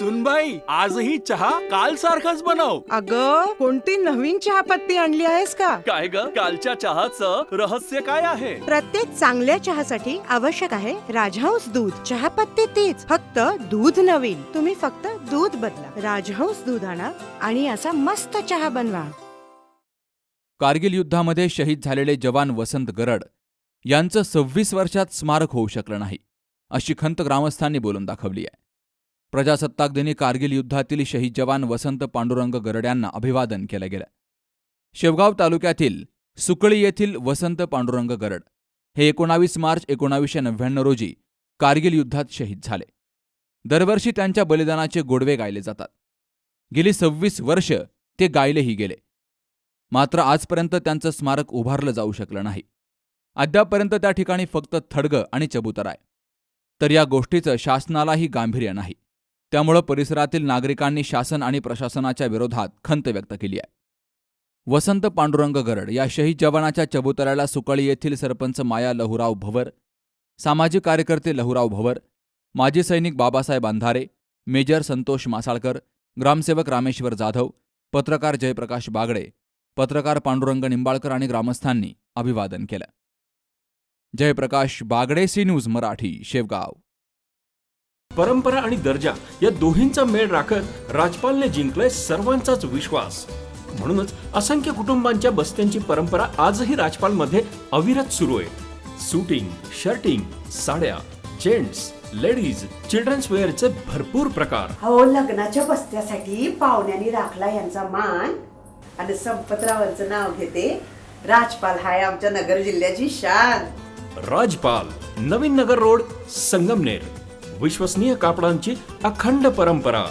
सुनबाई, आजही चहा काल सारखाच बनव. अगं, कोणती नवीन चहापत्ती आणली आहेस का? काय ग, कालच्या चहाचं रहस्य काय आहे? प्रत्येक चांगल्या चहासाठी आवश्यक आहे राजहंस दूध. चहापत्ती तीच, फक्त दूध नवीन. तुम्ही फक्त दूध बदला. राजहंस दूध आणा आणि असा मस्त चहा बनवा. कारगिल युद्धामध्ये शहीद झालेले जवान वसंत गरड यांचं 26 वर्षात स्मारक होऊ शकलं नाही, अशी खंत ग्रामस्थांनी बोलून दाखवली आहे. प्रजासत्ताक दिनी कारगिल युद्धातील शहीद जवान वसंत पांडुरंग गरड यांना अभिवादन केलं गेलं. शेवगाव तालुक्यातील सुकळी येथील वसंत पांडुरंग गरड हे 19 मार्च 1999 रोजी कारगिल युद्धात शहीद झाले. दरवर्षी त्यांच्या बलिदानाचे गोडवे गायले जातात. गेली 26 वर्ष ते गायलेही गेले, मात्र आजपर्यंत त्यांचं स्मारक उभारलं जाऊ शकलं नाही. अद्यापपर्यंत त्या ठिकाणी फक्त थडगं आणि चबुतरा आहे. तर या गोष्टीचं शासनालाही गांभीर्य नाही. त्यामुळं परिसरातील नागरिकांनी शासन आणि प्रशासनाच्या विरोधात खंत व्यक्त केली आहे. वसंत पांडुरंग गरड या शहीद जवानाच्या चबुतऱ्याला सुकळी येथील सरपंच माया लहुराव भवर, सामाजिक कार्यकर्ते लहुराव भवर, माजी सैनिक बाबासाहेब अंधारे, मेजर संतोष मासाळकर, ग्रामसेवक रामेश्वर जाधव, पत्रकार जयप्रकाश बागडे, पत्रकार पांडुरंग निंबाळकर आणि ग्रामस्थांनी अभिवादन केलं. Jayprakash Bagde, C news Marathi, Shevgaon. परंपरा आणि दर्जा या दोन्हींचा मेळ राखत राजपालने जिंकलाय सर्वांचाच विश्वास. म्हणूनच असंख्य कुटुंबांच्या बस्त्यांची परंपरा आजही राजपालमध्ये अविरत सुरू आहे. सूटिंग, शर्टिंग, साड्या, जेंट्स, लेडीज, चिल्ड्रन्स वेअरचे भरपूर प्रकार. हो, लग्नाच्या बस्त्यासाठी पाहुण्यांनी राखला यांचा मान आणि संपतरावांचं नाव घेते. राजपाल हाय आमच्या नगर जिल्ह्याची शान. राजपाल, नवीन नगर रोड, संगमनेर. विश्वसनीय कापडांची अखंड परंपरा.